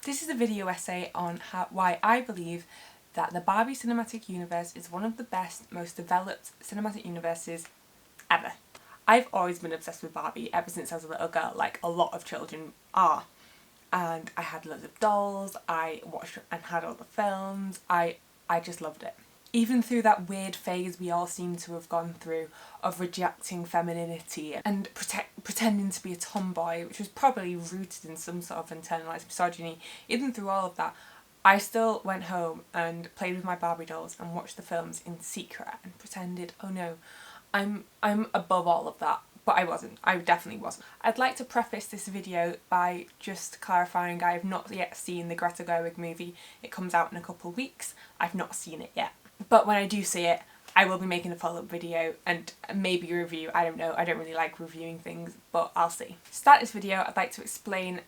This is a video essay on why I believe that the Barbie cinematic universe is one of the best, most developed cinematic universes ever. I've always been obsessed with Barbie ever since I was a little girl, like a lot of children are. And I had loads of dolls, I watched and had all the films, I just loved it. Even through that weird phase we all seem to have gone through of rejecting femininity and pretending to be a tomboy, which was probably rooted in some sort of internalised misogyny, even through all of that, I still went home and played with my Barbie dolls and watched the films in secret and pretended, oh no, I'm above all of that. But I wasn't. I definitely wasn't. I'd like to preface this video by just clarifying I have not yet seen the Greta Gerwig movie. It comes out in a couple of weeks. I've not seen it yet. But when I do see it, I will be making a follow-up video and maybe a review. I don't know. I don't really like reviewing things, but I'll see. To start this video, I'd like to explain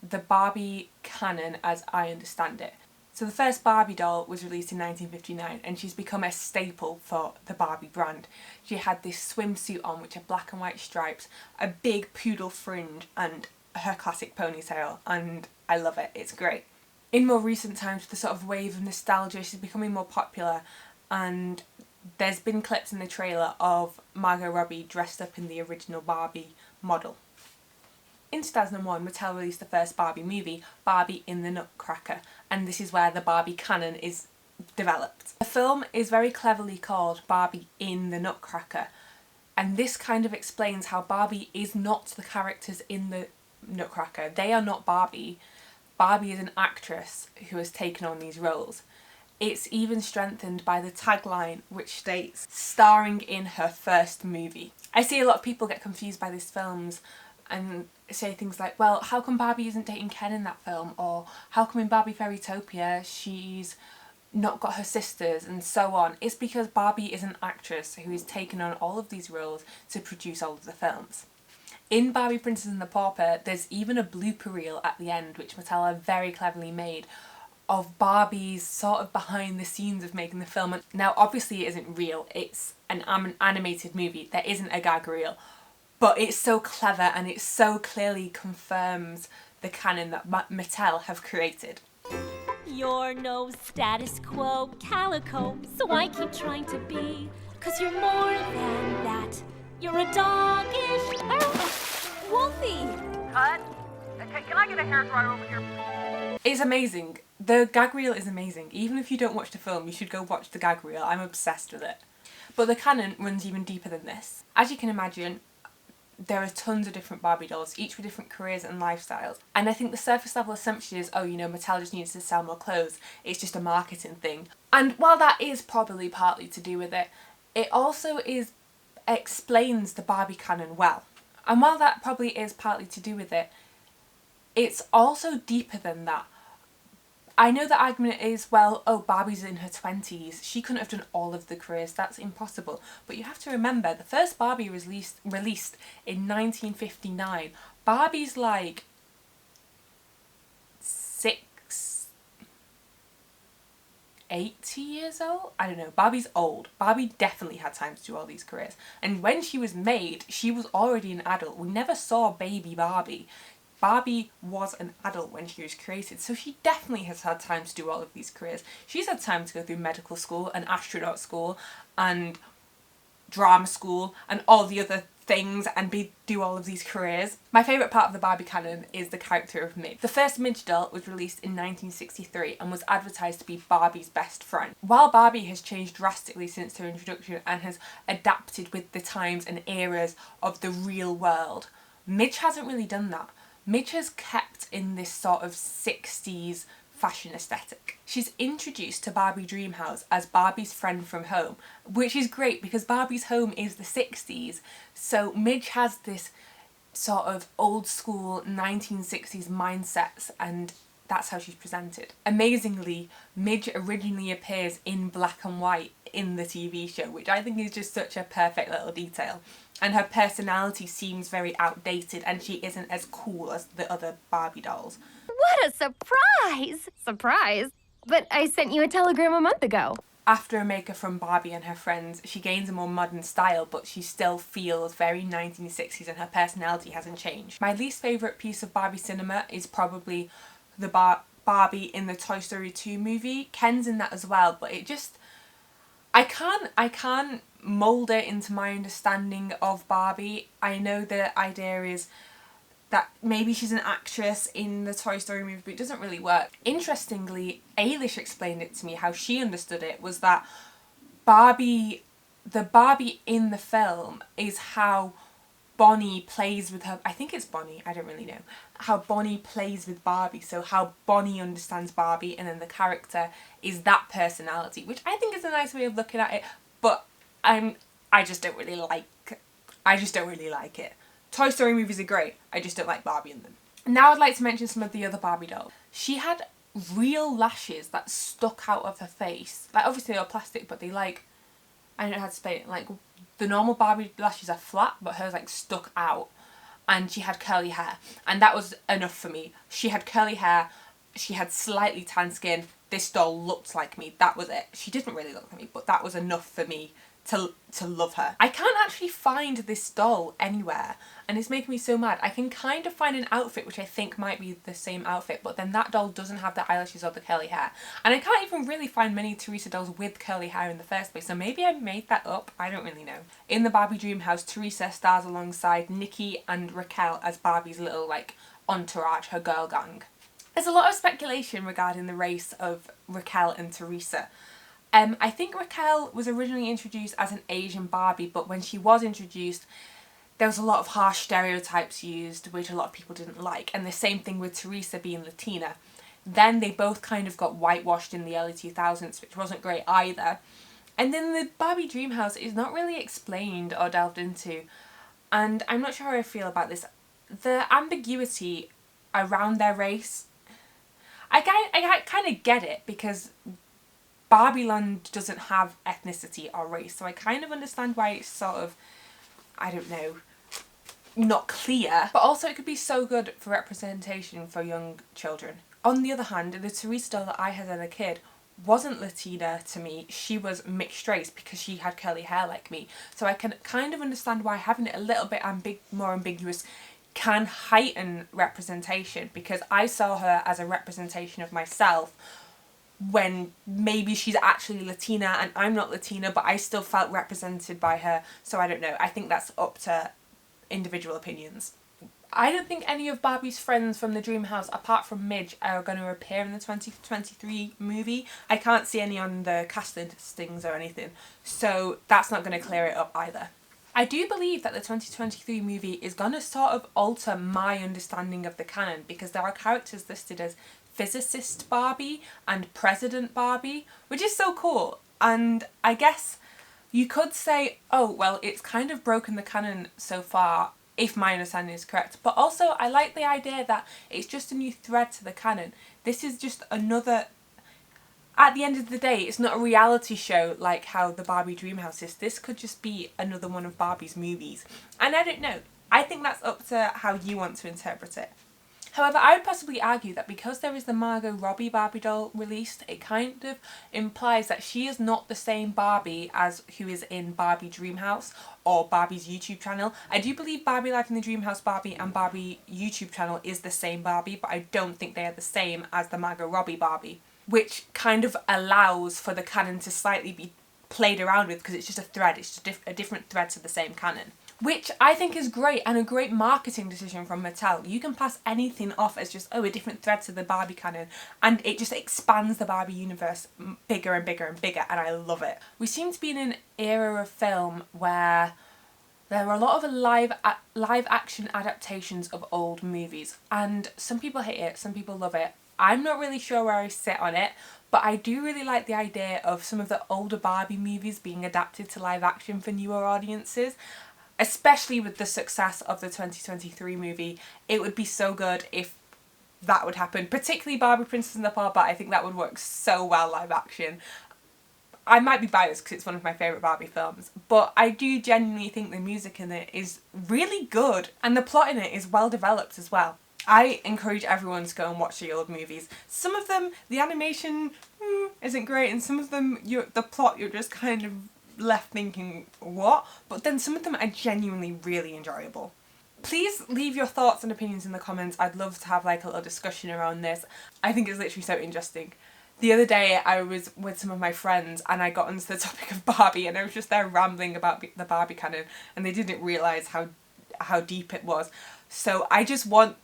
the Barbie canon as I understand it. So the first Barbie doll was released in 1959 and she's become a staple for the Barbie brand. She had this swimsuit on which had black and white stripes, a big poodle fringe and her classic ponytail, and I love it, it's great. In more recent times, with the sort of wave of nostalgia, she's becoming more popular, and there's been clips in the trailer of Margot Robbie dressed up in the original Barbie model. In 2001, Mattel released the first Barbie movie, Barbie in the Nutcracker, and this is where the Barbie canon is developed. The film is very cleverly called Barbie in the Nutcracker, and this kind of explains how Barbie is not the characters in the Nutcracker. They are not Barbie. Barbie is an actress who has taken on these roles. It's even strengthened by the tagline which states, starring in her first movie. I see a lot of people get confused by these films and say things like, well, how come Barbie isn't dating Ken in that film? Or how come in Barbie Fairytopia she's not got her sisters, and so on. It's because Barbie is an actress who has taken on all of these roles to produce all of the films. In Barbie Princess and the Pauper, there's even a blooper reel at the end, which Mattel have very cleverly made, of Barbie's sort of behind the scenes of making the film. Now obviously it isn't real, it's an animated movie, there isn't a gag reel. But it's so clever and it so clearly confirms the canon that Mattel have created. You're no status quo calico, so I keep trying to be. 'Cause you're more than that. You're a doggish wolfie. Cut. Can I get a hairdryer over here? It's amazing. The gag reel is amazing. Even if you don't watch the film, you should go watch the gag reel. I'm obsessed with it. But the canon runs even deeper than this. As you can imagine, there are tons of different Barbie dolls, each with different careers and lifestyles. And I think the surface level assumption is, oh, you know, Mattel just needs to sell more clothes. It's just a marketing thing. And while that is probably partly to do with it, it also explains the Barbie canon well. And while that probably is partly to do with it, it's also deeper than that. I know the argument is, well, oh, Barbie's in her 20s, she couldn't have done all of the careers, that's impossible. But you have to remember, the first Barbie was released in 1959. Barbie's like 80 years old? I don't know, Barbie's old. Barbie definitely had time to do all these careers. And when she was made, she was already an adult. We never saw baby Barbie. Barbie was an adult when she was created, so she definitely has had time to do all of these careers. She's had time to go through medical school and astronaut school and drama school and all the other things and do all of these careers. My favourite part of the Barbie canon is the character of Midge. The first Midge doll was released in 1963 and was advertised to be Barbie's best friend. While Barbie has changed drastically since her introduction and has adapted with the times and eras of the real world, Midge hasn't really done that. Midge has kept in this sort of 60s fashion aesthetic. She's introduced to Barbie Dreamhouse as Barbie's friend from home, which is great because Barbie's home is the 60s, so Midge has this sort of old school 1960s mindsets, and that's how she's presented. Amazingly, Midge originally appears in black and white in the TV show, which I think is just such a perfect little detail. And her personality seems very outdated and she isn't as cool as the other Barbie dolls. What a surprise! Surprise? But I sent you a telegram a month ago. After a makeover from Barbie and her friends, she gains a more modern style, but she still feels very 1960s and her personality hasn't changed. My least favourite piece of Barbie cinema is probably the Barbie in the Toy Story 2 movie. Ken's in that as well, but it just, I can't mould it into my understanding of Barbie. I know the idea is that maybe she's an actress in the Toy Story movie, but it doesn't really work. Interestingly, Ailish explained it to me. How she understood it was that the Barbie in the film is how Bonnie plays with her, I think it's Bonnie, I don't really know, how Bonnie plays with Barbie, so how Bonnie understands Barbie, and then the character is that personality, which I think is a nice way of looking at it, but I just don't really like it. Toy Story movies are great, I just don't like Barbie in them. Now I'd like to mention some of the other Barbie dolls. She had real lashes that stuck out of her face. Like, obviously they were plastic, but they like, I don't know how to explain it, like the normal Barbie lashes are flat, but hers like stuck out, and she had curly hair, and that was enough for me. She had curly hair, she had slightly tan skin, this doll looked like me, that was it. She didn't really look like me, but that was enough for me to love her. I can't actually find this doll anywhere, and it's making me so mad. I can kind of find an outfit which I think might be the same outfit, but then that doll doesn't have the eyelashes or the curly hair, and I can't even really find many Teresa dolls with curly hair in the first place, so maybe I made that up, I don't really know. In the Barbie dream house, Teresa stars alongside Nikki and Raquel as Barbie's little like entourage, her girl gang. There's a lot of speculation regarding the race of Raquel and Teresa. I think Raquel was originally introduced as an Asian Barbie, but when she was introduced, there was a lot of harsh stereotypes used, which a lot of people didn't like, and the same thing with Teresa being Latina. Then they both kind of got whitewashed in the early 2000s, which wasn't great either. And then the Barbie Dreamhouse is not really explained or delved into, and I'm not sure how I feel about this. The ambiguity around their race, I kind of get it, because Barbie Land doesn't have ethnicity or race, so I kind of understand why it's sort of, I don't know, not clear, but also it could be so good for representation for young children. On the other hand, the Teresa doll that I had as a kid wasn't Latina to me, she was mixed race because she had curly hair like me, so I can kind of understand why having it a little bit more ambiguous can heighten representation, because I saw her as a representation of myself when maybe she's actually Latina and I'm not Latina, but I still felt represented by her, so I don't know, I think that's up to individual opinions. I don't think any of Barbie's friends from the dream house, apart from Midge, are going to appear in the 2023 movie. I can't see any on the cast listings or anything, so that's not going to clear it up either. I do believe that the 2023 movie is going to sort of alter my understanding of the canon, because there are characters listed as Physicist Barbie and President Barbie, which is so cool. And I guess you could say, oh, well, it's kind of broken the canon so far, if my understanding is correct. But also, I like the idea that it's just a new thread to the canon. This is just another... At the end of the day, it's not a reality show like how the Barbie Dreamhouse is. This could just be another one of Barbie's movies. And I don't know. I think that's up to how you want to interpret it. However, I would possibly argue that because there is the Margot Robbie Barbie doll released, it kind of implies that she is not the same Barbie as who is in Barbie Dreamhouse or Barbie's YouTube channel. I do believe Barbie Life in the Dreamhouse Barbie and Barbie YouTube channel is the same Barbie, but I don't think they are the same as the Margot Robbie Barbie, which kind of allows for the canon to slightly be played around with, because it's just a thread, it's just a different thread to the same canon. Which I think is great, and a great marketing decision from Mattel. You can pass anything off as just, oh, a different thread to the Barbie canon, and it just expands the Barbie universe bigger and bigger and bigger, and I love it. We seem to be in an era of film where there are a lot of live action adaptations of old movies, and some people hate it, some people love it. I'm not really sure where I sit on it, but I do really like the idea of some of the older Barbie movies being adapted to live action for newer audiences. Especially with the success of the 2023 movie, it would be so good if that would happen. Particularly Barbie Princess and the Power, but I think that would work so well live action. I might be biased because it's one of my favourite Barbie films, but I do genuinely think the music in it is really good, and the plot in it is well developed as well. I encourage everyone to go and watch the old movies. Some of them, the animation isn't great, and some of them, the plot, you're just kind of left thinking, what? But then some of them are genuinely really enjoyable. Please leave your thoughts and opinions in the comments. I'd love to have like a little discussion around this. I think it's literally so interesting. The other day I was with some of my friends and I got onto the topic of Barbie, and I was just there rambling about the Barbie canon, and they didn't realise how deep it was. So I just want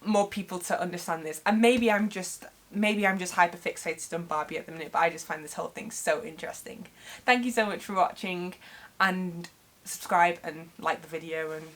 more people to understand this, and maybe I'm just hyper fixated on Barbie at the minute, but I just find this whole thing so interesting. Thank you so much for watching, and subscribe and like the video and